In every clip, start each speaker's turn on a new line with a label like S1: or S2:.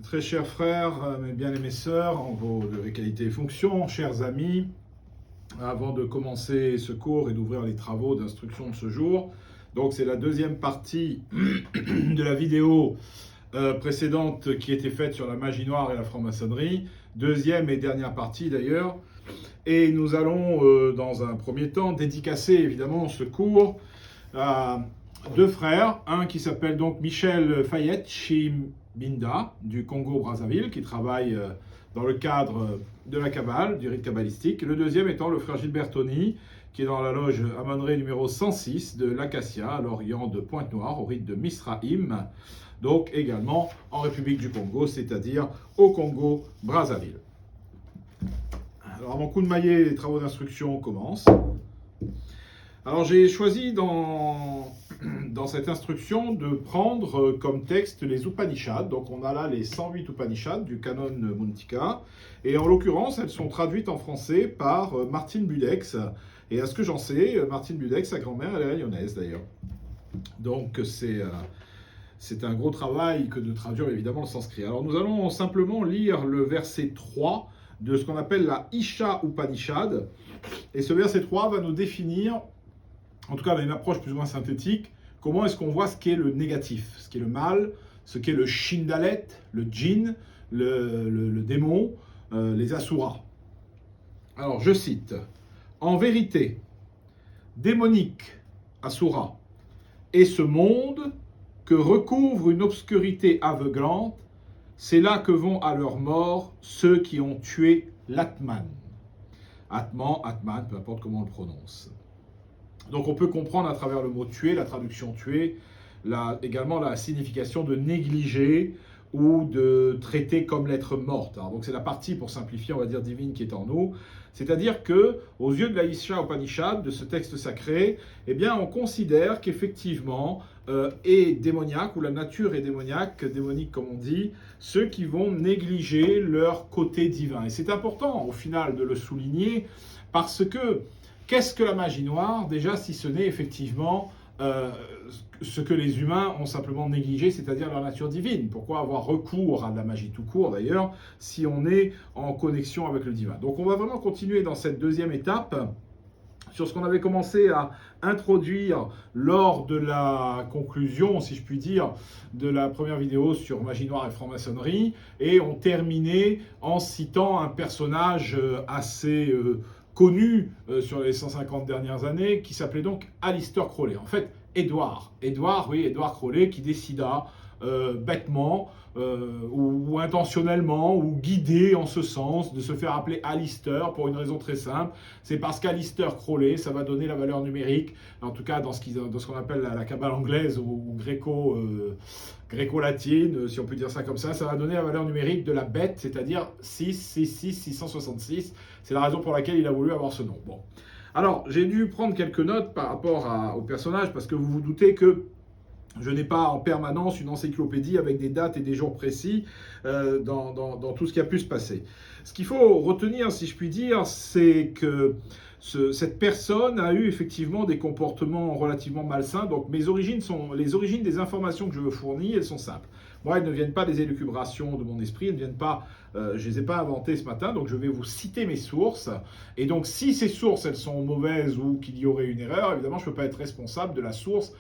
S1: Très chers frères, mes bien-aimés sœurs, en vos qualités et fonctions, chers amis, avant de commencer ce cours et d'ouvrir les travaux d'instruction de ce jour, donc c'est la deuxième partie de la vidéo précédente qui était faite sur la magie noire et la franc-maçonnerie, deuxième et dernière partie d'ailleurs, et nous allons dans un premier temps dédicacer évidemment ce cours à deux frères, un qui s'appelle donc Michel Fayette Chimbinda du Congo-Brazzaville, qui travaille dans le cadre de la Kabbale, du rite kabbalistique. Le deuxième étant le frère Gilbert Tony, qui est dans la loge Amonré numéro 106 de l'Acacia, à l'orient de Pointe-Noire, au rite de Misraïm, donc également en République du Congo, c'est-à-dire au Congo-Brazzaville. Alors, mon coup de maillet, les travaux d'instruction commencent. Alors j'ai choisi dans cette instruction de prendre comme texte les Upanishads. Donc on a là les 108 Upanishads du canon Mundaka. Et en l'occurrence, elles sont traduites en français par Martine Budex. Et à ce que j'en sais, Martine Budex, sa grand-mère, elle est lyonnaise d'ailleurs. Donc c'est un gros travail que de traduire évidemment le sanskrit. Alors nous allons simplement lire le verset 3 de ce qu'on appelle la Isha Upanishad. Et ce verset 3 va nous définir, en tout cas avec une approche plus ou moins synthétique, comment est-ce qu'on voit ce qu'est le négatif, ce qu'est le mal, ce qu'est le shindalet, le djinn, le démon, les asuras. Alors je cite, « En vérité, démonique, asura, est ce monde que recouvre une obscurité aveuglante, c'est là que vont à leur mort ceux qui ont tué l'Atman. » Atman, Atman, peu importe comment on le prononce. Donc on peut comprendre à travers le mot tuer, la traduction tuer, également la signification de négliger ou de traiter comme l'être morte. Alors, donc c'est la partie, pour simplifier, on va dire divine qui est en nous. C'est-à-dire que, aux yeux de la Isha Upanishad, de ce texte sacré, eh bien on considère qu'effectivement est démoniaque, ou la nature est démoniaque, démonique comme on dit, ceux qui vont négliger leur côté divin. Et c'est important au final de le souligner, parce que qu'est-ce que la magie noire, déjà, si ce n'est effectivement ce que les humains ont simplement négligé, c'est-à-dire leur nature divine. Pourquoi avoir recours à de la magie tout court, d'ailleurs, si on est en connexion avec le divin? Donc on va vraiment continuer dans cette deuxième étape sur ce qu'on avait commencé à introduire lors de la conclusion, si je puis dire, de la première vidéo sur magie noire et franc-maçonnerie, et on terminait en citant un personnage assez connu sur les 150 dernières années, qui s'appelait donc Aleister Crowley. En fait, Édouard Crowley, qui décida bêtement ou intentionnellement ou guidé en ce sens de se faire appeler Aleister pour une raison très simple. C'est parce qu'Aleister Crowley, ça va donner la valeur numérique, en tout cas dans ce qu'on appelle la Kabbale anglaise ou gréco-latine, si on peut dire ça comme ça va donner la valeur numérique de la bête, c'est-à-dire 666. C'est la raison pour laquelle il a voulu avoir ce nom. Bon. Alors, j'ai dû prendre quelques notes par rapport au personnage, parce que vous vous doutez que je n'ai pas en permanence une encyclopédie avec des dates et des jours précis dans tout ce qui a pu se passer. Ce qu'il faut retenir, si je puis dire, c'est que cette personne a eu effectivement des comportements relativement malsains. Donc les origines des informations que je veux fournir, elles sont simples. Moi, elles ne viennent pas des élucubrations de mon esprit, elles ne viennent pas, je ne les ai pas inventées ce matin, donc je vais vous citer mes sources. Et donc si ces sources, elles sont mauvaises ou qu'il y aurait une erreur, évidemment, je ne peux pas être responsable de la source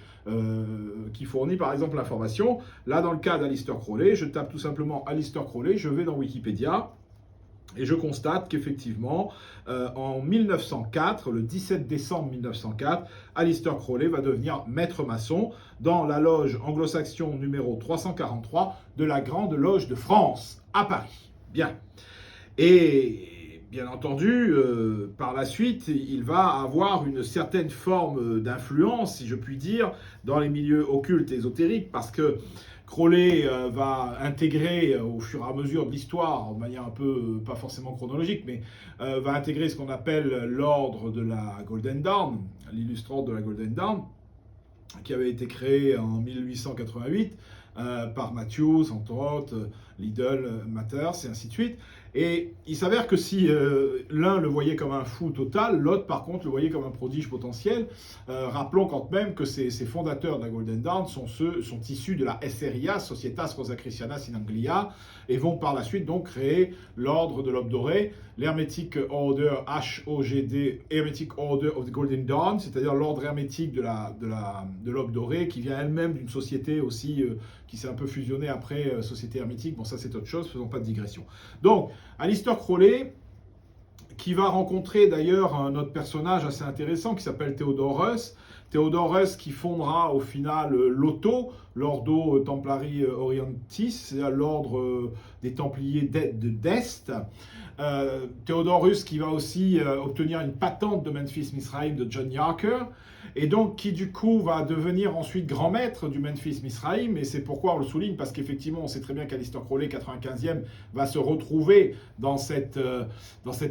S1: qui fournit par exemple l'information. Là, dans le cas d'Aleister Crowley, je tape tout simplement Aleister Crowley, je vais dans Wikipédia, et je constate qu'effectivement, en 1904, le 17 décembre 1904, Aleister Crowley va devenir maître maçon dans la loge anglo-saxon numéro 343 de la Grande Loge de France, à Paris. Bien. Et bien entendu, par la suite, il va avoir une certaine forme d'influence, si je puis dire, dans les milieux occultes et ésotériques, parce que Crowley va intégrer au fur et à mesure de l'histoire, de manière un peu, pas forcément chronologique, mais va intégrer ce qu'on appelle l'ordre de la Golden Dawn, l'illustre ordre de la Golden Dawn, qui avait été créé en 1888 par Matthews, entre autres, Liddell, Mathers, et ainsi de suite. Et il s'avère que si l'un le voyait comme un fou total, l'autre par contre le voyait comme un prodige potentiel. Rappelons quand même que ces fondateurs de la Golden Dawn sont issus de la SRIA, Societas Rosicrucianas in Anglia, et vont par la suite donc créer l'ordre de l'Aube dorée, l'Hermetic Order HOGD, Hermetic Order of the Golden Dawn, c'est-à-dire l'ordre hermétique de l'Aube dorée, qui vient elle-même d'une société aussi qui s'est un peu fusionnée après société hermétique. Bon, ça c'est autre chose, faisons pas de digression. Donc, Aleister Crowley, qui va rencontrer d'ailleurs un autre personnage assez intéressant qui s'appelle Theodorus. Theodorus qui fondera au final l'Ordo Templari Orientis, c'est-à-dire l'ordre des Templiers d'Est. Theodorus qui va aussi obtenir une patente de Memphis Misraïm de John Yarker, et donc qui du coup va devenir ensuite grand maître du Memphis Misraïm, et c'est pourquoi on le souligne, parce qu'effectivement on sait très bien qu'Aleister Crowley, 95e, va se retrouver dans cette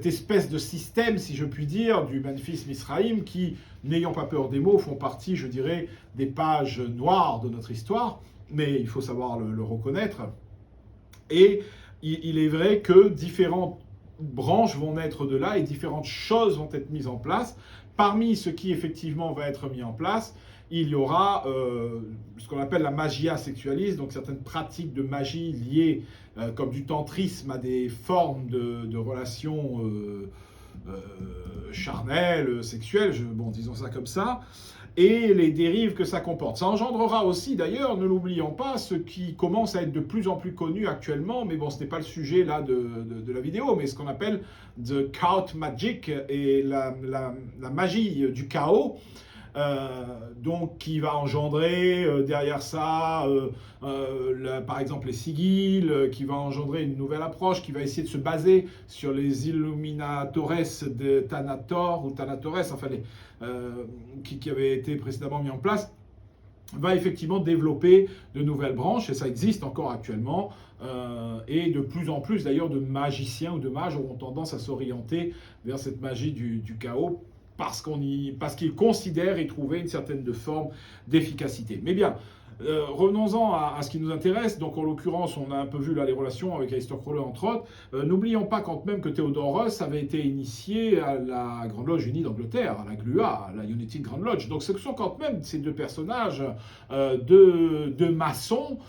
S1: espèce de système, si je puis dire, du Memphis Misraïm, qui, n'ayant pas peur des mots, font partie, je dirais, des pages noires de notre histoire, mais il faut savoir le reconnaître. Et il est vrai que différentes branches vont naître de là et différentes choses vont être mises en place. Parmi ce qui effectivement va être mis en place, il y aura ce qu'on appelle la magia sexualis, donc certaines pratiques de magie liées comme du tantrisme à des formes de relations charnelles, sexuelles, bon, disons ça comme ça, et les dérives que ça comporte. Ça engendrera aussi, d'ailleurs, ne l'oublions pas, ce qui commence à être de plus en plus connu actuellement, mais bon, ce n'est pas le sujet là de la vidéo, mais ce qu'on appelle the chaos magic et la magie du chaos. Donc qui va engendrer derrière ça par exemple les sigils, qui va engendrer une nouvelle approche qui va essayer de se baser sur les Illuminatores de Thanator ou Thanatores, enfin qui avaient été précédemment mis en place, va effectivement développer de nouvelles branches, et ça existe encore actuellement, et de plus en plus d'ailleurs de magiciens ou de mages auront tendance à s'orienter vers cette magie du chaos, parce qu'ils considèrent y trouver une certaine forme d'efficacité. Mais bien, revenons-en à ce qui nous intéresse. Donc en l'occurrence, on a un peu vu là les relations avec Aleister Crowley entre autres. N'oublions pas quand même que Theodorus avait été initié à la Grande Loge Unie d'Angleterre, à la GLUA, à la United Grand Lodge. Donc ce sont quand même ces deux personnages de maçons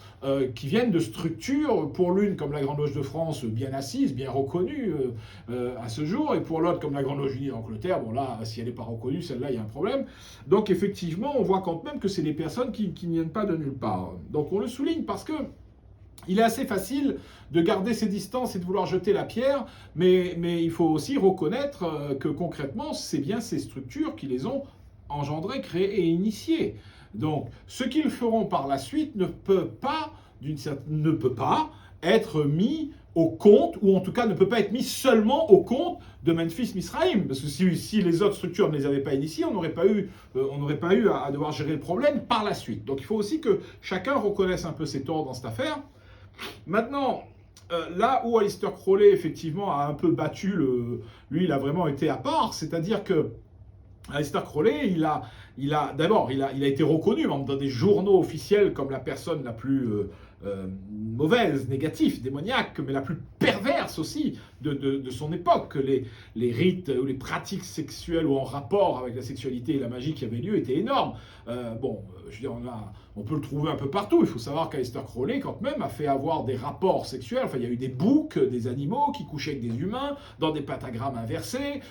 S1: qui viennent de structures, pour l'une comme la Grande Loge de France, bien assise, bien reconnue à ce jour, et pour l'autre comme la Grande Loge Unie d'Angleterre, bon là, si elle n'est pas reconnue, celle-là, il y a un problème. Donc effectivement, on voit quand même que c'est des personnes qui ne viennent pas de nulle part. Donc on le souligne parce que il est assez facile de garder ses distances et de vouloir jeter la pierre, mais il faut aussi reconnaître que concrètement, c'est bien ces structures qui les ont engendrées, créées et initiées. Donc, ce qu'ils feront par la suite ne peut pas être mis au compte, ou en tout cas ne peut pas être mis seulement au compte de Memphis Misraïm. Parce que si les autres structures ne les avaient pas initiées, on n'aurait pas eu à devoir gérer le problème par la suite. Donc il faut aussi que chacun reconnaisse un peu ses torts dans cette affaire. Maintenant, là où Aleister Crowley, effectivement, a un peu battu, lui, il a vraiment été à part, c'est-à-dire que Aleister Crowley, il a été reconnu même dans des journaux officiels comme la personne la plus mauvaise, négative, démoniaque, mais la plus perverse aussi de son époque. Les rites ou les pratiques sexuelles ou en rapport avec la sexualité et la magie qui avaient lieu étaient énormes. Je veux dire, on peut le trouver un peu partout. Il faut savoir qu'Aleister Crowley, quand même, a fait avoir des rapports sexuels. Enfin, il y a eu des boucs, des animaux qui couchaient avec des humains, dans des pentagrammes inversés,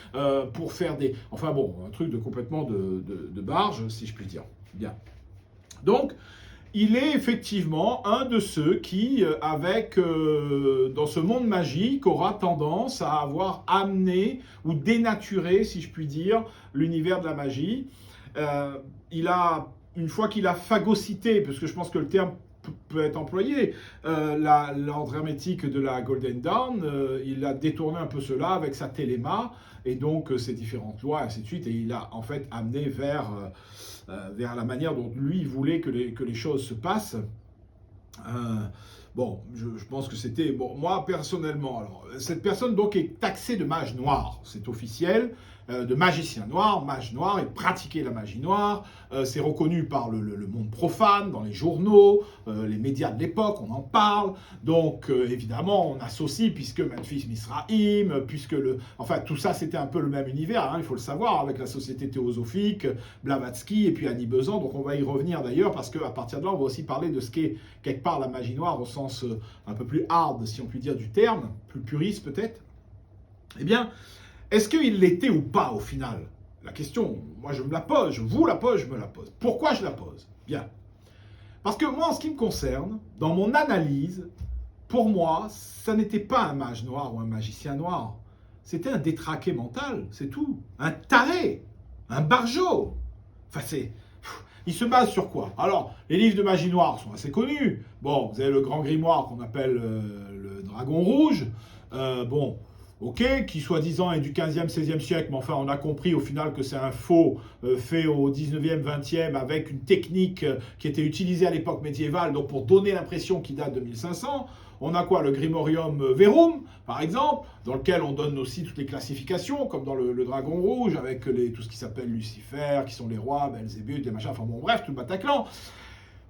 S1: pour faire des... Enfin bon, un truc de complètement de barge, si je puis dire. Bien. Donc, il est effectivement un de ceux qui, dans ce monde magique, aura tendance à avoir amené ou dénaturé, si je puis dire, l'univers de la magie. Une fois qu'il a phagocyté, parce que je pense que le terme peut être employé, l'ordre hermétique de la Golden Dawn, il a détourné un peu cela avec sa téléma, et donc ses différentes lois, et ainsi de suite, et il a en fait amené vers la manière dont lui voulait que les choses se passent. Je pense que c'était... Bon, moi, personnellement, alors, cette personne donc est taxée de mage noir, c'est officiel. de magicien noir, mage noir, il pratiquait la magie noire, c'est reconnu par le monde profane, dans les journaux, les médias de l'époque, on en parle, donc évidemment on associe, puisque Memphis Misraïm, puisque enfin tout ça c'était un peu le même univers, hein, il faut le savoir, avec la Société théosophique, Blavatsky et puis Annie Besant, donc on va y revenir d'ailleurs, parce qu'à partir de là on va aussi parler de ce qu'est quelque part la magie noire au sens un peu plus hard, si on peut dire, du terme, plus puriste peut-être. Eh bien, est-ce qu'il l'était ou pas au final? La question, moi je me la pose, je vous la pose, je me la pose. Pourquoi je la pose? Bien. Parce que moi, en ce qui me concerne, dans mon analyse, pour moi, ça n'était pas un mage noir ou un magicien noir. C'était un détraqué mental, c'est tout. Un taré, un barjot. Enfin, il se base sur quoi? Alors, les livres de magie noire sont assez connus. Bon, vous avez le grand grimoire qu'on appelle le Dragon Rouge. Bon, ok, qui soi-disant est du 15e, 16e siècle, mais enfin on a compris au final que c'est un faux fait au 19e, 20e avec une technique qui était utilisée à l'époque médiévale, donc pour donner l'impression qu'il date de 1500. On a quoi? Le Grimorium Verum, par exemple, dans lequel on donne aussi toutes les classifications, comme dans le Dragon Rouge, avec tout ce qui s'appelle Lucifer, qui sont les rois, Belzébuth, les machins, enfin bon, bref, tout le Bataclan.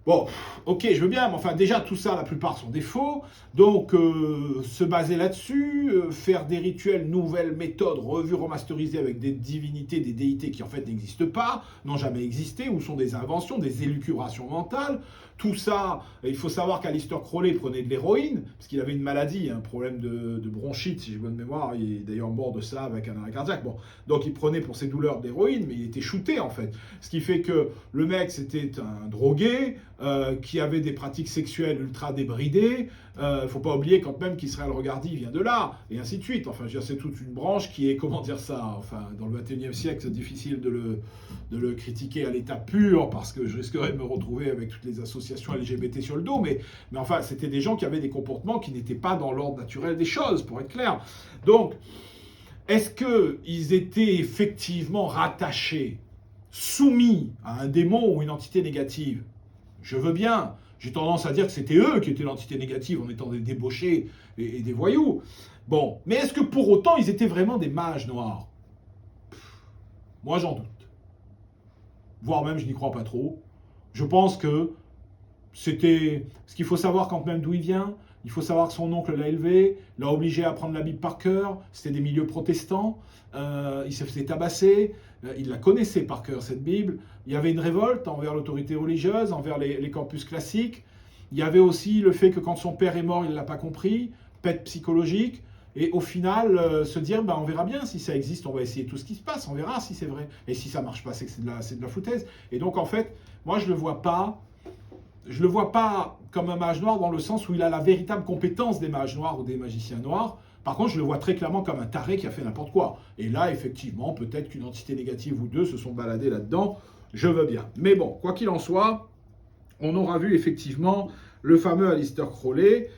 S1: Bon, ok, je veux bien, mais enfin déjà tout ça, la plupart sont des faux, donc se baser là-dessus, faire des rituels, nouvelles méthodes, revues, remasterisées avec des divinités, des déités qui en fait n'existent pas, n'ont jamais existé, ou sont des inventions, des élucubrations mentales, tout ça, il faut savoir qu'Aleister Crowley prenait de l'héroïne, parce qu'il avait une maladie, un problème de bronchite, si j'ai bonne mémoire, il est d'ailleurs mort de ça avec un arrêt cardiaque, bon, donc il prenait pour ses douleurs de l'héroïne, mais il était shooté en fait, ce qui fait que le mec c'était un drogué, qui avait des pratiques sexuelles ultra débridées, faut pas oublier quand même qu'Israël Regardi vient de là, et ainsi de suite. Enfin, je veux dire, c'est toute une branche qui est, comment dire ça, enfin, dans le 21e siècle, c'est difficile de le critiquer à l'état pur, parce que je risquerais de me retrouver avec toutes les associations LGBT sur le dos, mais enfin, c'était des gens qui avaient des comportements qui n'étaient pas dans l'ordre naturel des choses, pour être clair. Donc, est-ce qu'ils étaient effectivement rattachés, soumis à un démon ou une entité négative? Je veux bien. J'ai tendance à dire que c'était eux qui étaient l'entité négative en étant des débauchés et des voyous. Bon, mais est-ce que pour autant ils étaient vraiment des mages noirs? Moi j'en doute. Voire même je n'y crois pas trop. Je pense que c'était... Ce qu'il faut savoir quand même d'où il vient, il faut savoir que son oncle l'a élevé, l'a obligé à apprendre la Bible par cœur, c'était des milieux protestants, il se faisait tabasser, il la connaissait par cœur cette Bible, il y avait une révolte envers l'autorité religieuse, envers les campus classiques, il y avait aussi le fait que quand son père est mort, il ne l'a pas compris, pète psychologique, et au final, se dire, on verra bien si ça existe, on va essayer tout ce qui se passe, on verra si c'est vrai, et si ça ne marche pas, c'est que c'est de la foutaise. Et donc en fait, moi je ne le vois pas comme un mage noir dans le sens où il a la véritable compétence des mages noirs ou des magiciens noirs. Par contre, je le vois très clairement comme un taré qui a fait n'importe quoi. Et là, effectivement, peut-être qu'une entité négative ou deux se sont baladés là-dedans. Je veux bien. Mais bon, quoi qu'il en soit, on aura vu effectivement le fameux Aleister Crowley.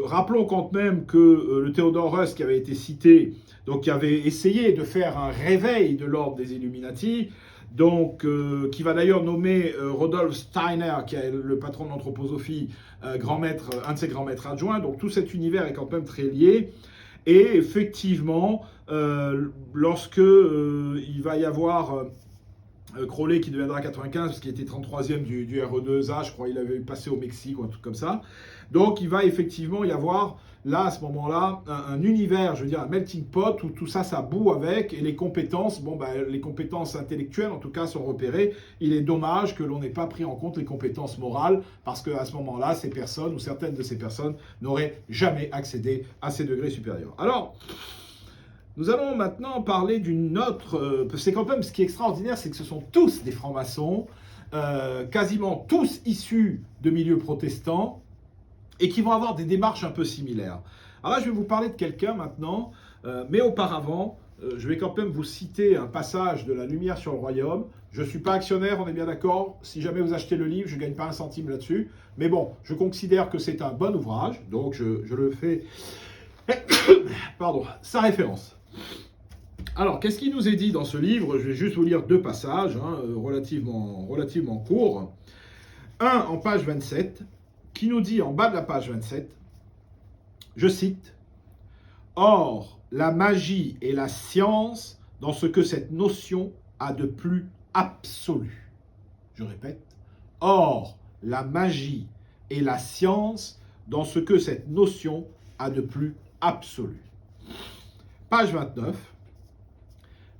S1: Rappelons quand même que le Theodore Rust qui avait été cité, donc qui avait essayé de faire un réveil de l'ordre des Illuminati, donc qui va d'ailleurs nommer Rudolf Steiner, qui est le patron de l'anthroposophie, grand maître, un de ses grands maîtres adjoints. Donc tout cet univers est quand même très lié. Et effectivement, lorsque il va y avoir Crowley qui deviendra 95, parce qu'il était 33e du RE2A, je crois qu'il avait passé au Mexique ou un truc comme ça. Donc il va effectivement y avoir, là, à ce moment-là, un univers, je veux dire, un melting pot, où tout ça, ça bout avec, et les compétences, les compétences intellectuelles, en tout cas, sont repérées. Il est dommage que l'on n'ait pas pris en compte les compétences morales, parce qu'à ce moment-là, ces personnes, ou certaines de ces personnes, n'auraient jamais accédé à ces degrés supérieurs. Alors, nous allons maintenant parler d'une autre... c'est quand même ce qui est extraordinaire, c'est que ce sont tous des francs-maçons, quasiment tous issus de milieux protestants, et qui vont avoir des démarches un peu similaires. Alors là, je vais vous parler de quelqu'un maintenant, mais auparavant, je vais quand même vous citer un passage de La Lumière sur le Royaume. Je ne suis pas actionnaire, on est bien d'accord. Si jamais vous achetez le livre, je ne gagne pas un centime là-dessus. Mais bon, je considère que c'est un bon ouvrage, donc je le fais... Pardon, sa référence. Alors, qu'est-ce qui nous est dit dans ce livre? Je vais juste vous lire deux passages, relativement courts. Un en page 27, qui nous dit en bas de la page 27, je cite, « Or, la magie et la science dans ce que cette notion a de plus absolu. Je répète, or la magie et la science dans ce que cette notion a de plus absolu. Page 29.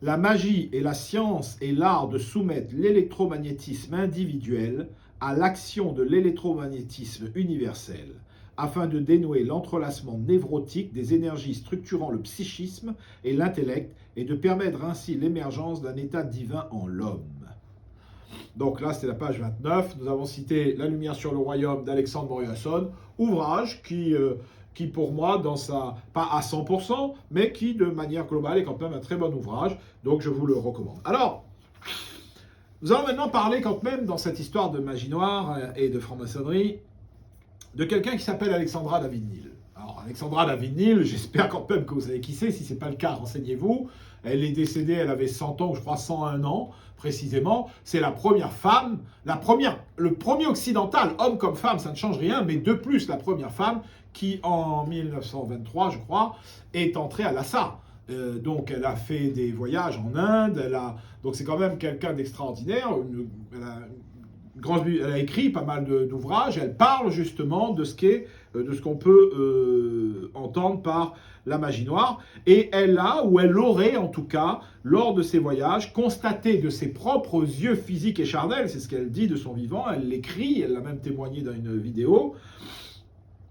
S1: La magie et la science est l'art de soumettre l'électromagnétisme individuel à l'action de l'électromagnétisme universel, afin de dénouer l'entrelacement névrotique des énergies structurant le psychisme et l'intellect et de permettre ainsi l'émergence d'un état divin en l'homme. Donc là, c'était la page 29. Nous avons cité La lumière sur le royaume d'Alexandre Moriasson, ouvrage qui pour moi, pas à 100%, mais qui de manière globale est quand même un très bon ouvrage. Donc je vous le recommande. Alors, nous allons maintenant parler quand même dans cette histoire de magie noire et de franc-maçonnerie de quelqu'un qui s'appelle Alexandra David-Néel. Alors, Alexandra David-Néel, j'espère quand même que vous savez qui c'est. Si ce n'est pas le cas, renseignez-vous. Elle est décédée, elle avait 100 ans, je crois 101 ans précisément. C'est la première femme, le premier occidental, homme comme femme, ça ne change rien, mais de plus, la première femme qui, en 1923, je crois, est entrée à Lhasa. Donc, elle a fait des voyages en Inde, donc c'est quand même quelqu'un d'extraordinaire. Elle a écrit pas mal d'ouvrages, elle parle justement de ce qu'on peut entendre par la magie noire, et elle aurait en tout cas, lors de ses voyages, constaté de ses propres yeux physiques et charnels, c'est ce qu'elle dit de son vivant, elle l'écrit, elle l'a même témoigné dans une vidéo,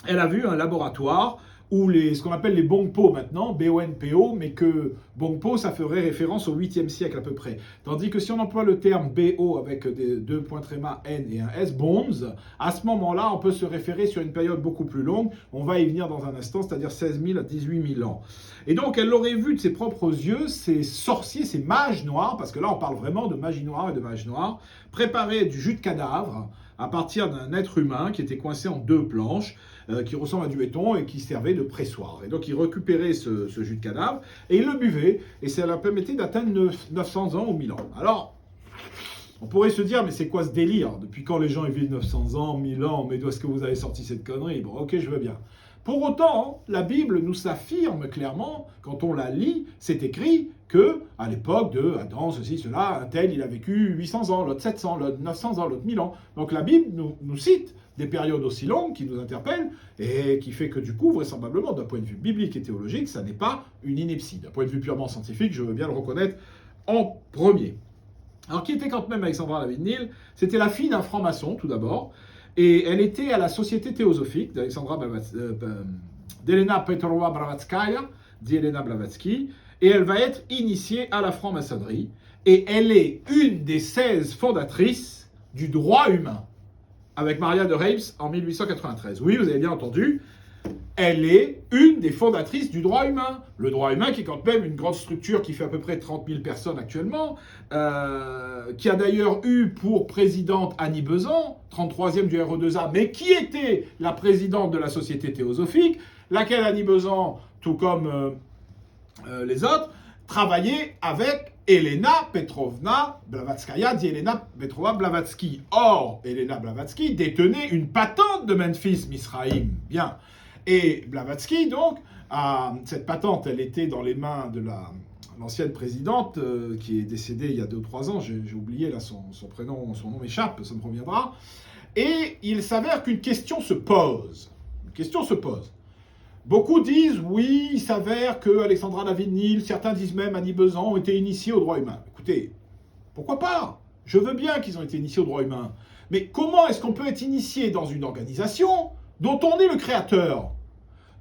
S1: elle a vu un laboratoire ou ce qu'on appelle les Bongpo maintenant, B-O-N-P-O, mais que Bongpo, ça ferait référence au 8e siècle à peu près. Tandis que si on emploie le terme B-O avec deux points tréma N et un S, Bonds, à ce moment-là, on peut se référer sur une période beaucoup plus longue. On va y venir dans un instant, c'est-à-dire 16 000 à 18 000 ans. Et donc, elle l'aurait vu de ses propres yeux, ces sorciers, ces mages noirs, parce que là, on parle vraiment de magie noire et de mages noirs, préparer du jus de cadavre à partir d'un être humain qui était coincé en deux planches, qui ressemble à du béton et qui servait de pressoir. Et donc, il récupérait ce jus de cadavre et il le buvait, et ça leur permettait d'atteindre 900 ans ou 1000 ans. Alors, on pourrait se dire, mais c'est quoi ce délire? Depuis quand les gens ils vivent 900 ans, 1000 ans? Mais d'où est-ce que vous avez sorti cette connerie? Bon, ok, je veux bien. Pour autant, la Bible nous affirme clairement, quand on la lit, c'est écrit que à l'époque de Adam, ceci, cela, un tel, il a vécu 800 ans, l'autre 700, l'autre 900 ans, l'autre 1000 ans. Donc la Bible nous cite des périodes aussi longues qui nous interpellent et qui fait que du coup, vraisemblablement, d'un point de vue biblique et théologique, ça n'est pas une ineptie. D'un point de vue purement scientifique, je veux bien le reconnaître en premier. Alors qui était quand même Alexandra David-Néel? C'était la fille d'un franc-maçon, tout d'abord, et elle était à la Société théosophique d'Elena Petrova Blavatskaya, dit Elena Blavatsky, et elle va être initiée à la franc-maçonnerie, et elle est une des 16 fondatrices du droit humain, avec Maria de Reims en 1893. Oui, vous avez bien entendu, elle est une des fondatrices du droit humain. Le droit humain qui est quand même une grande structure qui fait à peu près 30 000 personnes actuellement, qui a d'ailleurs eu pour présidente Annie Besant, 33e du RE2A, mais qui était la présidente de la Société théosophique, laquelle Annie Besant, tout comme les autres, travaillait avec Elena Petrovna Blavatskaya, dit Elena Petrova Blavatsky. Or, Elena Blavatsky détenait une patente de Memphis Misraïm. Bien. Et Blavatsky, donc, cette patente, elle était dans les mains de l'ancienne présidente, qui est décédée il y a 2 ou 3 ans, j'ai oublié là son prénom, son nom m'échappe, ça me reviendra. Et il s'avère qu'une question se pose. Une question se pose. Beaucoup disent, oui, il s'avère que Alexandra David-Néel, certains disent même Annie Besant, ont été initiés au droit humain. Écoutez, pourquoi pas? Je veux bien qu'ils ont été initiés au droit humain. Mais comment est-ce qu'on peut être initié dans une organisation dont on est le créateur?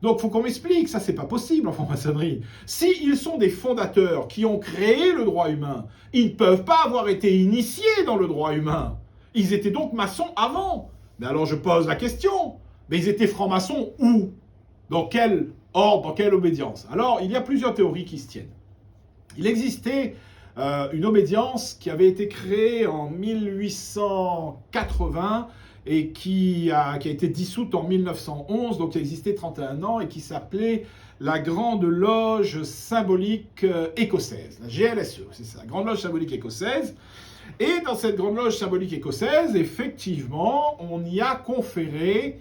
S1: Donc, il faut qu'on m'explique, ça, c'est pas possible en franc-maçonnerie. S'ils sont des fondateurs qui ont créé le droit humain, ils ne peuvent pas avoir été initiés dans le droit humain. Ils étaient donc maçons avant. Mais alors, je pose la question, mais ils étaient francs-maçons où? Dans quel ordre, dans quelle obédience? Alors, il y a plusieurs théories qui se tiennent. Il existait une obédience qui avait été créée en 1880 et qui a été dissoute en 1911, donc qui a existé 31 ans, et qui s'appelait la Grande Loge Symbolique Écossaise, la GLSE, c'est ça, la Grande Loge Symbolique Écossaise. Et dans cette Grande Loge Symbolique Écossaise, effectivement, on y a conféré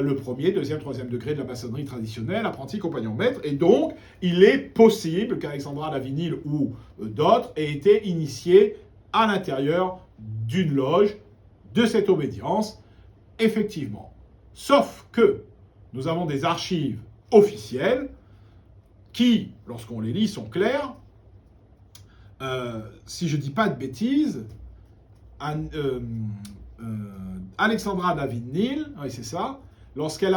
S1: le premier, deuxième, troisième degré de la maçonnerie traditionnelle, apprenti, compagnon, maître. Et donc, il est possible qu'Alexandra Davinil ou d'autres aient été initiés à l'intérieur d'une loge de cette obédience, effectivement. Sauf que nous avons des archives officielles qui, lorsqu'on les lit, sont claires. Si je ne dis pas de bêtises, Alexandra Davinil, oui c'est ça, lorsqu'elle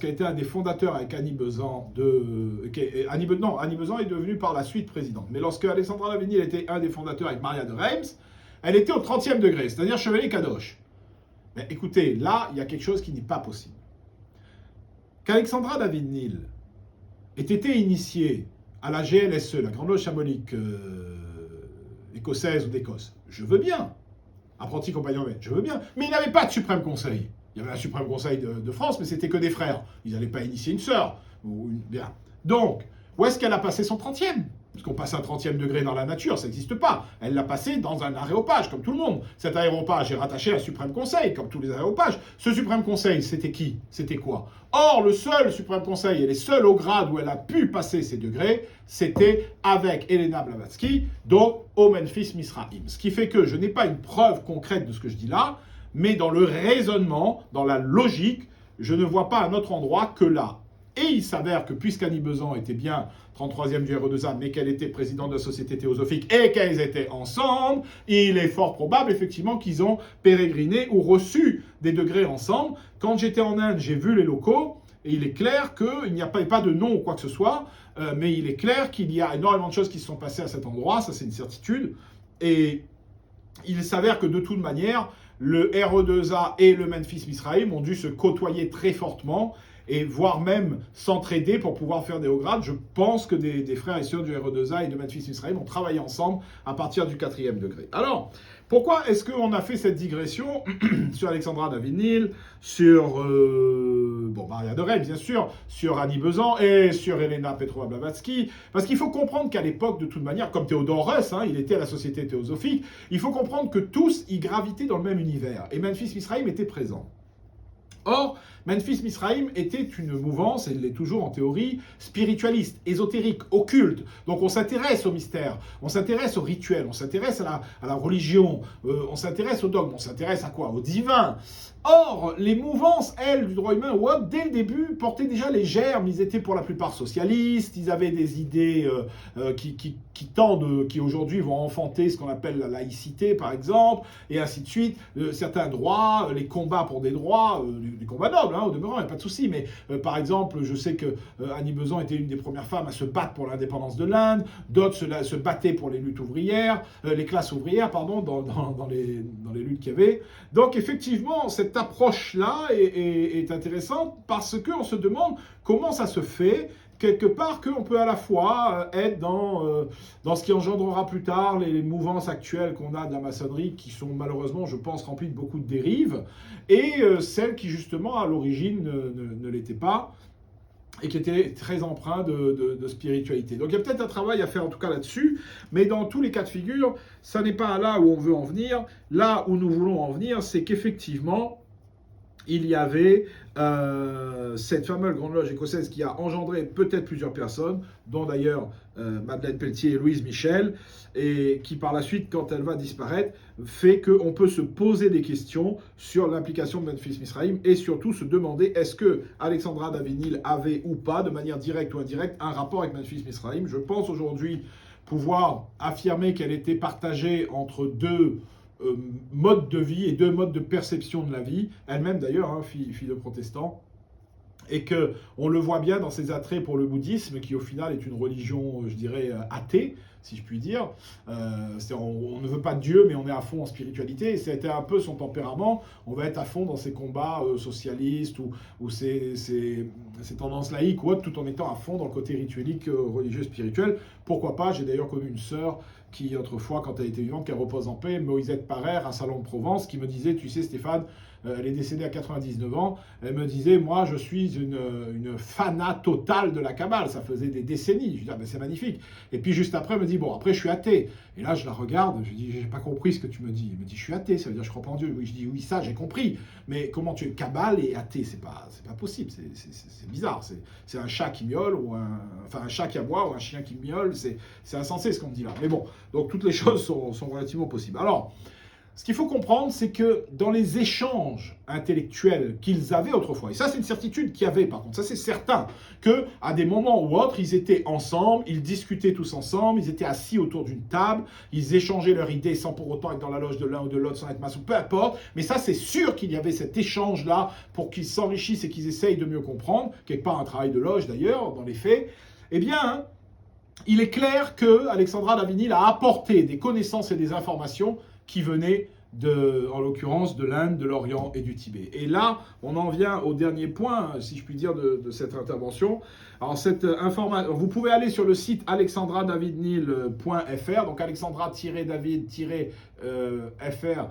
S1: était un des fondateurs avec Annie Besant Annie Besant est devenue par la suite présidente. Mais lorsque Alexandra Davinil était un des fondateurs avec Maria de Reims, elle était au 30e degré, c'est-à-dire chevalier Kadosh. Mais écoutez, là, il y a quelque chose qui n'est pas possible. Qu'Alexandra Davinil ait été initiée à la GLSE, la Grande Loge Chamolique écossaise ou d'Écosse, je veux bien. Apprenti compagnon maître, je veux bien. Mais il n'avait pas de Suprême Conseil. Il y avait un Suprême Conseil de France, mais c'était que des frères. Ils n'allaient pas initier une sœur. Bien. Donc, où est-ce qu'elle a passé son 30e ? Parce qu'on passe un 30e degré dans la nature, ça n'existe pas. Elle l'a passé dans un aréopage, comme tout le monde. Cet aréopage est rattaché à un Suprême Conseil, comme tous les aréopages. Ce Suprême Conseil, c'était qui ? C'était quoi ? Or, le seul Suprême Conseil et les seuls au grade où elle a pu passer ces degrés, c'était avec Elena Blavatsky, donc au Memphis Misraïm. Ce qui fait que je n'ai pas une preuve concrète de ce que je dis là, mais dans le raisonnement, dans la logique, je ne vois pas un autre endroit que là. Et il s'avère que puisqu'Annie Besant était bien 33e du RE2A, mais qu'elle était présidente de la Société théosophique et qu'elles étaient ensemble, il est fort probable effectivement qu'ils ont pérégriné ou reçu des degrés ensemble. Quand j'étais en Inde, j'ai vu les locaux et il est clair qu'il n'y a pas de nom ou quoi que ce soit, mais il est clair qu'il y a énormément de choses qui se sont passées à cet endroit, ça c'est une certitude. Et il s'avère que de toute manière, le RE2A et le Memphis Misraïm ont dû se côtoyer très fortement et voire même s'entraider pour pouvoir faire des hauts grades. Je pense que des frères et sœurs du RE2A et de Memphis Misraïm ont travaillé ensemble à partir du 4e degré. Alors, pourquoi est-ce qu'on a fait cette digression sur Alexandra Davinil, sur Maria de Reims, bien sûr, sur Annie Besant et sur Elena Petrova Blavatsky? Parce qu'il faut comprendre qu'à l'époque, de toute manière, comme Théodore Heuss, il était à la Société théosophique, il faut comprendre que tous y gravitaient dans le même univers. Et Memphis Misraïm était présent. Or, Memphis Misraïm était une mouvance, et il l'est toujours en théorie, spiritualiste, ésotérique, occulte. Donc on s'intéresse au mystère, on s'intéresse au rituel, on s'intéresse à la religion, on s'intéresse au dogme, on s'intéresse à quoi ? Au divin. Or, les mouvances, elles, du droit humain ou autre, dès le début, portaient déjà les germes. Ils étaient pour la plupart socialistes, ils avaient des idées qui aujourd'hui vont enfanter ce qu'on appelle la laïcité, par exemple, et ainsi de suite. Certains droits, les combats pour des droits, du combat noble, au demeurant, il n'y a pas de souci. Mais par exemple, je sais que Annie Besant était une des premières femmes à se battre pour l'indépendance de l'Inde, d'autres se battaient pour les luttes ouvrières, les classes ouvrières, pardon, dans les luttes qu'il y avait. Donc effectivement, cette approche-là est intéressante parce qu'on se demande comment ça se fait, quelque part, qu'on peut à la fois être dans ce qui engendrera plus tard les mouvances actuelles qu'on a de la maçonnerie, qui sont malheureusement, je pense, remplies de beaucoup de dérives, et celles qui, justement, à l'origine, ne l'étaient pas, et qui étaient très empreints de spiritualité. Donc il y a peut-être un travail à faire en tout cas là-dessus, mais dans tous les cas de figure, ça n'est pas là où on veut en venir. Là où nous voulons en venir, c'est qu'effectivement, il y avait cette fameuse Grande Loge écossaise qui a engendré peut-être plusieurs personnes, dont d'ailleurs Madeleine Pelletier et Louise Michel, et qui par la suite, quand elle va disparaître, fait qu'on peut se poser des questions sur l'implication de Memphis Misraïm et surtout se demander est-ce que Alexandra Davinil avait ou pas, de manière directe ou indirecte, un rapport avec Memphis Misraïm. Je pense aujourd'hui pouvoir affirmer qu'elle était partagée entre deux modes de vie et deux modes de perception de la vie, elle-même d'ailleurs, fille de protestant, et qu'on le voit bien dans ses attraits pour le bouddhisme, qui au final est une religion, je dirais, athée, si je puis dire. On ne veut pas de Dieu, mais on est à fond en spiritualité, et c'était un peu son tempérament. On va être à fond dans ces combats socialistes ou ces tendances laïques ou autres, tout en étant à fond dans le côté rituelique, religieux, spirituel. Pourquoi pas? J'ai d'ailleurs connu une sœur qui, autrefois, quand elle était vivante, qu'elle repose en paix, Moïsette Parère, à Salon de Provence, qui me disait, tu sais Stéphane, elle est décédée à 99 ans, elle me disait, moi je suis une fanat totale de la Kabbale, ça faisait des décennies. Je lui dis, ah, ben, c'est magnifique. Et puis juste après, elle me dit, bon, après je suis athée. Et là je la regarde, je lui dis, j'ai pas compris ce que tu me dis. Elle me dit, je suis athée, ça veut dire je crois pas en Dieu. Oui, je dis, oui, ça j'ai compris. Mais comment tu es Kabbale et athée, c'est pas possible, c'est bizarre. C'est un chat qui miaule, ou un chat qui aboie, ou un chien qui miaule, c'est insensé ce qu'on me dit là. Mais bon, donc toutes les choses sont relativement possibles. Alors, ce qu'il faut comprendre, c'est que dans les échanges intellectuels qu'ils avaient autrefois, et ça c'est une certitude qu'il y avait par contre, ça c'est certain, qu'à des moments ou autres, ils étaient ensemble, ils discutaient tous ensemble, ils étaient assis autour d'une table, ils échangeaient leurs idées sans pour autant être dans la loge de l'un ou de l'autre, sans être maçon, peu importe, mais ça c'est sûr qu'il y avait cet échange-là pour qu'ils s'enrichissent et qu'ils essayent de mieux comprendre, quelque part un travail de loge d'ailleurs, dans les faits. Eh bien, il est clair que Alexandra David-Néel a apporté des connaissances et des informations qui venaient en l'occurrence de l'Inde, de l'Orient et du Tibet. Et là, on en vient au dernier point, si je puis dire, de cette intervention. Alors, cette information, vous pouvez aller sur le site alexandradavidnil.fr, donc alexandra-david-fr,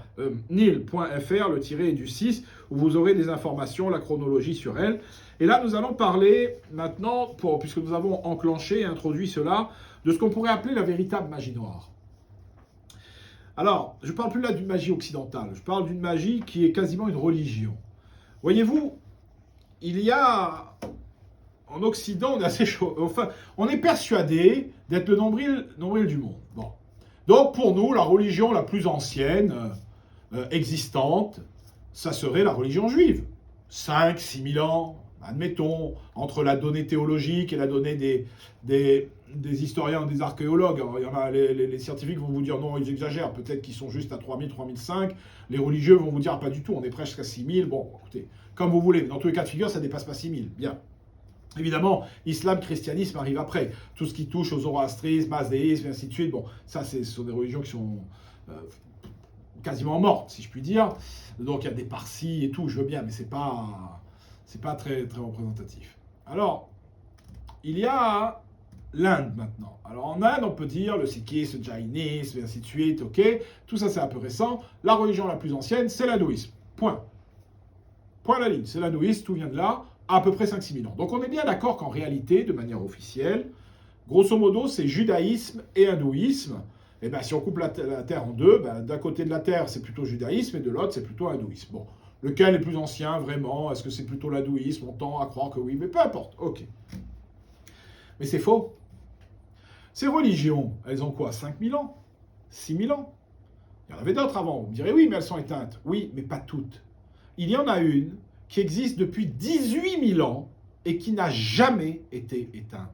S1: nil.fr, le tiré est du 6, où vous aurez des informations, la chronologie sur elle. Et là, nous allons parler maintenant, puisque nous avons enclenché et introduit cela, de ce qu'on pourrait appeler la véritable magie noire. Alors, je ne parle plus là d'une magie occidentale, je parle d'une magie qui est quasiment une religion. Voyez-vous, il y a, en Occident, on est assez chaud, enfin, on est persuadé d'être le nombril du monde. Bon. Donc, pour nous, la religion la plus ancienne existante, ça serait la religion juive. 5 000, 6 000 ans, admettons, entre la donnée théologique et la donnée des historiens, des archéologues. Alors, il y en a, les scientifiques vont vous dire non, ils exagèrent, peut-être qu'ils sont juste à 3000, 3005. Les religieux vont vous dire pas du tout, on est presque à 6000. Bon, écoutez, comme vous voulez. Dans tous les cas de figure, ça ne dépasse pas 6000. Bien. Évidemment, islam, christianisme arrive après. Tout ce qui touche au zoroastrisme, masdéisme, et ainsi de suite. Bon, ça, ce sont des religions qui sont quasiment mortes, si je puis dire. Donc, il y a des parsis et tout, je veux bien, mais c'est pas très, très représentatif. Alors, il y a l'Inde maintenant. Alors en Inde, on peut dire le sikhisme, le jaïnisme, et ainsi de suite, ok. Tout ça, c'est un peu récent. La religion la plus ancienne, c'est l'hindouisme. Point. Point à la ligne. C'est l'hindouisme, tout vient de là, à peu près 5-6 000 ans. Donc on est bien d'accord qu'en réalité, de manière officielle, grosso modo, c'est judaïsme et hindouisme. Et bien, si on coupe la Terre en deux, ben, d'un côté de la Terre, c'est plutôt judaïsme, et de l'autre, c'est plutôt hindouisme. Bon. Lequel est plus ancien, vraiment? Est-ce que c'est plutôt l'hindouisme? On tend à croire que oui, mais peu importe. Ok. Mais c'est faux. Ces religions, elles ont quoi? 5 000 ans? 6 000 ans? Il y en avait d'autres avant. Vous me direz, oui, mais elles sont éteintes. Oui, mais pas toutes. Il y en a une qui existe depuis 18 000 ans et qui n'a jamais été éteinte.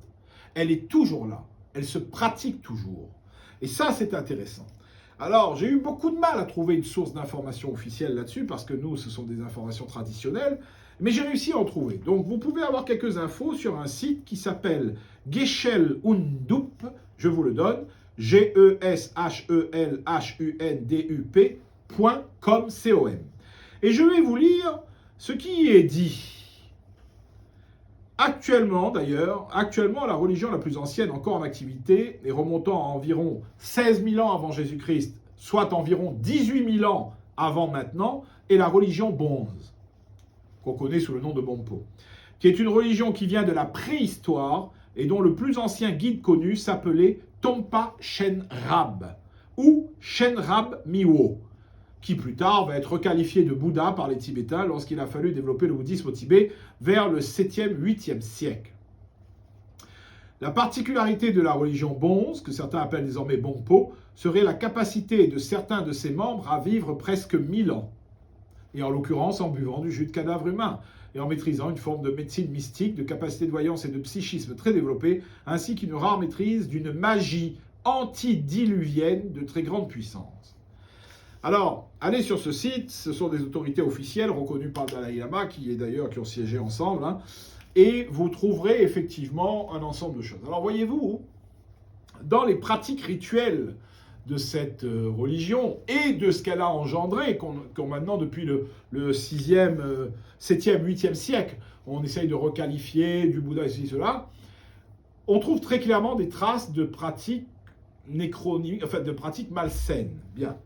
S1: Elle est toujours là. Elle se pratique toujours. Et ça, c'est intéressant. Alors, j'ai eu beaucoup de mal à trouver une source d'information officielle là-dessus, parce que nous, ce sont des informations traditionnelles, mais j'ai réussi à en trouver. Donc, vous pouvez avoir quelques infos sur un site qui s'appelle Gesell Hundup, je vous le donne, geshelhundup.com. Et je vais vous lire ce qui y est dit. Actuellement, la religion la plus ancienne encore en activité, et remontant à environ 16 000 ans avant Jésus-Christ, soit environ 18 000 ans avant maintenant, est la religion Bonze, qu'on connaît sous le nom de Bonpo, qui est une religion qui vient de la préhistoire et dont le plus ancien guide connu s'appelait Tompa Shenrab, ou Shenrab Miwo, qui plus tard va être requalifié de Bouddha par les Tibétains lorsqu'il a fallu développer le bouddhisme au Tibet vers le 7e, 8e siècle. La particularité de la religion Bonze, que certains appellent désormais Bonpo, serait la capacité de certains de ses membres à vivre presque 1000 ans, et en l'occurrence en buvant du jus de cadavre humain, et en maîtrisant une forme de médecine mystique, de capacité de voyance et de psychisme très développée, ainsi qu'une rare maîtrise d'une magie antidiluvienne de très grande puissance. Alors, allez sur ce site, ce sont des autorités officielles reconnues par le Dalai Lama, qui ont siégé ensemble, hein, et vous trouverez effectivement un ensemble de choses. Alors voyez-vous, dans les pratiques rituelles de cette religion et de ce qu'elle a engendré, qu'on maintenant depuis le 6e, 7e, 8e siècle, on essaye de requalifier du Bouddha et cela, on trouve très clairement des traces de pratiques de pratiques malsaines. Bien.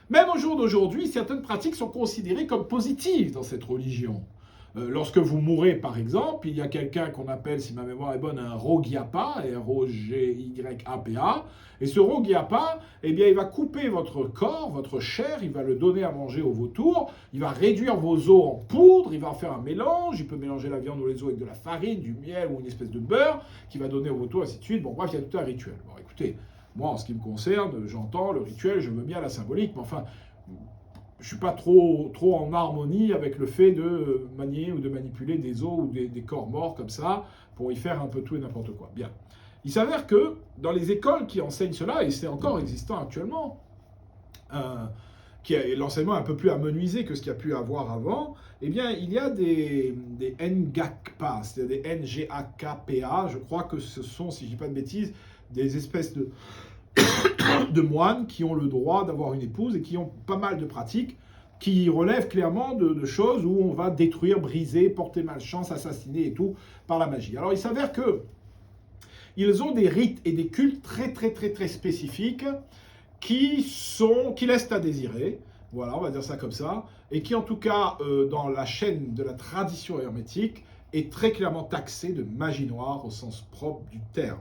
S1: Même au jour d'aujourd'hui, certaines pratiques sont considérées comme positives dans cette religion. Lorsque vous mourrez, par exemple, il y a quelqu'un qu'on appelle, si ma mémoire est bonne, un Rogyapa, R-O-G-Y-A-P-A, et ce Rogyapa, eh bien, il va couper votre corps, votre chair, il va le donner à manger aux vautours, il va réduire vos os en poudre, il va en faire un mélange, il peut mélanger la viande ou les os avec de la farine, du miel ou une espèce de beurre, qu'il va donner aux vautours, et ainsi de suite. Bon, bref, il y a tout un rituel. Bon, écoutez, moi, en ce qui me concerne, j'entends le rituel, je veux bien la symbolique, mais enfin, je ne suis pas trop en harmonie avec le fait de manier ou de manipuler des os ou des corps morts comme ça pour y faire un peu tout et n'importe quoi. Bien. Il s'avère que dans les écoles qui enseignent cela, et c'est encore existant actuellement, qui est l'enseignement un peu plus amenuisé que ce qu'il y a pu avoir avant, eh bien, il y a des Ngakpa, c'est-à-dire des Ngakpa, je crois que ce sont, si je ne dis pas de bêtises, des espèces de moines qui ont le droit d'avoir une épouse et qui ont pas mal de pratiques qui relèvent clairement de choses où on va détruire, briser, porter malchance, assassiner et tout par la magie. Alors il s'avère que ils ont des rites et des cultes très spécifiques qui laissent à désirer, voilà, on va dire ça comme ça, et qui en tout cas dans la chaîne de la tradition hermétique est très clairement taxé de magie noire au sens propre du terme.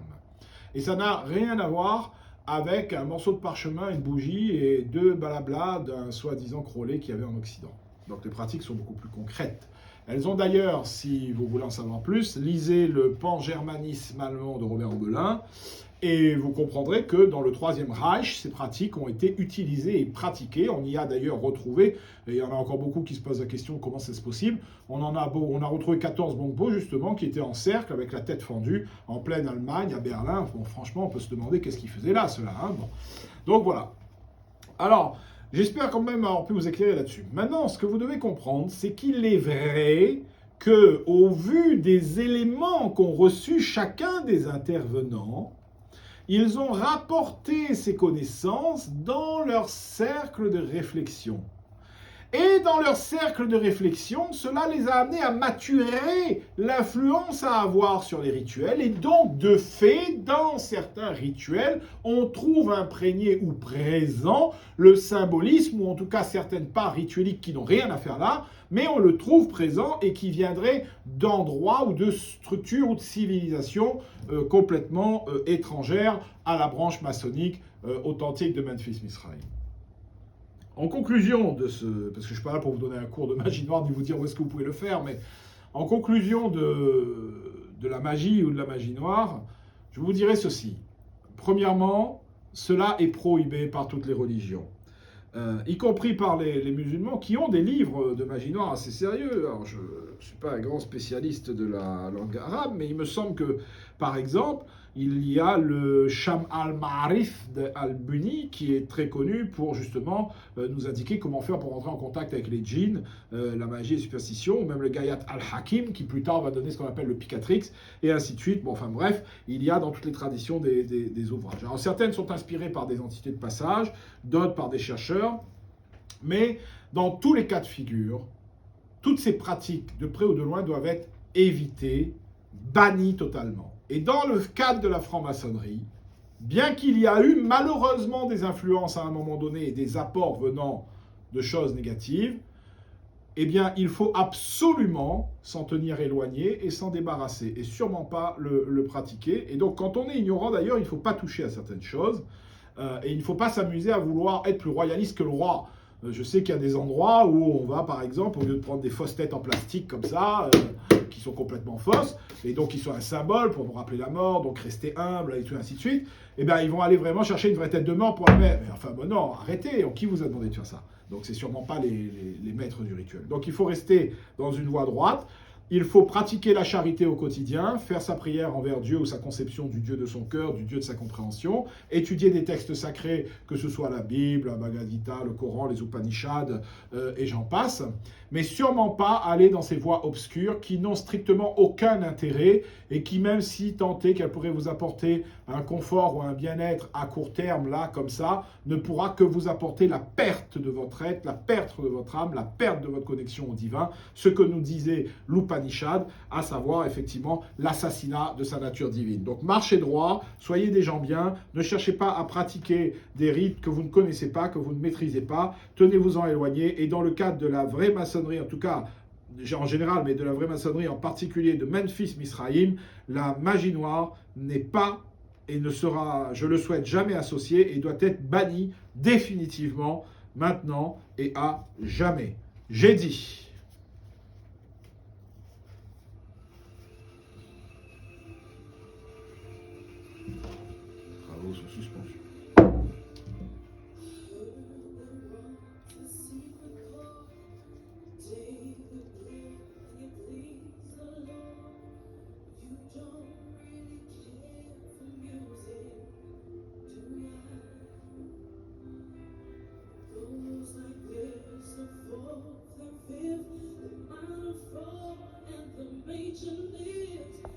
S1: Et ça n'a rien à voir avec un morceau de parchemin, une bougie et deux blabla d'un soi-disant Crowley qu'il y avait en Occident. Donc les pratiques sont beaucoup plus concrètes. Elles ont d'ailleurs, si vous voulez en savoir plus, lisez le Pan-germanisme allemand de Robert Oberlin, et vous comprendrez que dans le Troisième Reich, ces pratiques ont été utilisées et pratiquées. On y a d'ailleurs retrouvé, et il y en a encore beaucoup qui se posent la question comment c'est possible, on a retrouvé 14 Bongpo justement qui étaient en cercle avec la tête fendue en pleine Allemagne, à Berlin. Bon, franchement, on peut se demander qu'est-ce qu'ils faisaient là, ceux-là. Hein, bon. Donc voilà. Alors, j'espère quand même avoir pu vous éclairer là-dessus. Maintenant, ce que vous devez comprendre, c'est qu'il est vrai que, au vu des éléments qu'ont reçus chacun des intervenants, ils ont rapporté ces connaissances dans leur cercle de réflexion. Et dans leur cercle de réflexion, cela les a amenés à maturer l'influence à avoir sur les rituels. Et donc, de fait, dans certains rituels, on trouve imprégné ou présent le symbolisme, ou en tout cas certaines parts ritueliques qui n'ont rien à faire là, mais on le trouve présent et qui viendraient d'endroits ou de structures ou de civilisations complètement étrangères à la branche maçonnique authentique de Memphis-Misraïm. En conclusion de ce, parce que je ne suis pas là pour vous donner un cours de magie noire ni vous dire où est-ce que vous pouvez le faire, mais en conclusion de la magie ou de la magie noire, je vous dirais ceci. Premièrement, cela est prohibé par toutes les religions, y compris par les musulmans qui ont des livres de magie noire assez sérieux. Alors je ne suis pas un grand spécialiste de la langue arabe, mais il me semble que, par exemple, il y a le Sham al-Ma'arif al-Buni qui est très connu pour justement nous indiquer comment faire pour entrer en contact avec les djinns, la magie et les superstitions, ou même le Gayat al-Hakim qui plus tard va donner ce qu'on appelle le Picatrix, et ainsi de suite. Bon, enfin bref, il y a dans toutes les traditions des ouvrages. Alors certaines sont inspirées par des entités de passage, d'autres par des chercheurs, mais dans tous les cas de figure, toutes ces pratiques, de près ou de loin, doivent être évitées, bannies totalement. Et dans le cadre de la franc-maçonnerie, bien qu'il y a eu malheureusement des influences à un moment donné et des apports venant de choses négatives, eh bien, il faut absolument s'en tenir éloigné et s'en débarrasser, et sûrement pas le pratiquer. Et donc, quand on est ignorant, d'ailleurs, il ne faut pas toucher à certaines choses, et il ne faut pas s'amuser à vouloir être plus royaliste que le roi. Je sais qu'il y a des endroits où on va, par exemple, au lieu de prendre des fausses têtes en plastique comme ça, qui sont complètement fausses, et donc qui sont un symbole pour nous rappeler la mort, donc rester humble, et tout ainsi de suite, eh bien, ils vont aller vraiment chercher une vraie tête de mort pour la mettre. Mais enfin, bon, non, arrêtez, qui vous a demandé de faire ça? Donc, c'est sûrement pas les maîtres du rituel. Donc, il faut rester dans une voie droite. Il faut pratiquer la charité au quotidien, faire sa prière envers Dieu ou sa conception du Dieu de son cœur, du Dieu de sa compréhension, étudier des textes sacrés, que ce soit la Bible, la Bhagavad Gita, le Coran, les Upanishads, et j'en passe. mais sûrement pas aller dans ces voies obscures qui n'ont strictement aucun intérêt et qui, même si tant est qu'elles pourraient vous apporter un confort ou un bien-être à court terme, là, comme ça, ne pourra que vous apporter la perte de votre être, la perte de votre âme, la perte de votre connexion au divin, ce que nous disait l'Upanishad, à savoir effectivement l'assassinat de sa nature divine. Donc marchez droit, soyez des gens bien, ne cherchez pas à pratiquer des rites que vous ne connaissez pas, que vous ne maîtrisez pas, tenez-vous-en éloignés, et dans le cadre de la vraie maçonnerie, en tout cas en général, mais de la vraie maçonnerie en particulier de Memphis Misraïm, la magie noire n'est pas et ne sera, je le souhaite, jamais associée et doit être bannie définitivement, maintenant et à jamais. J'ai dit.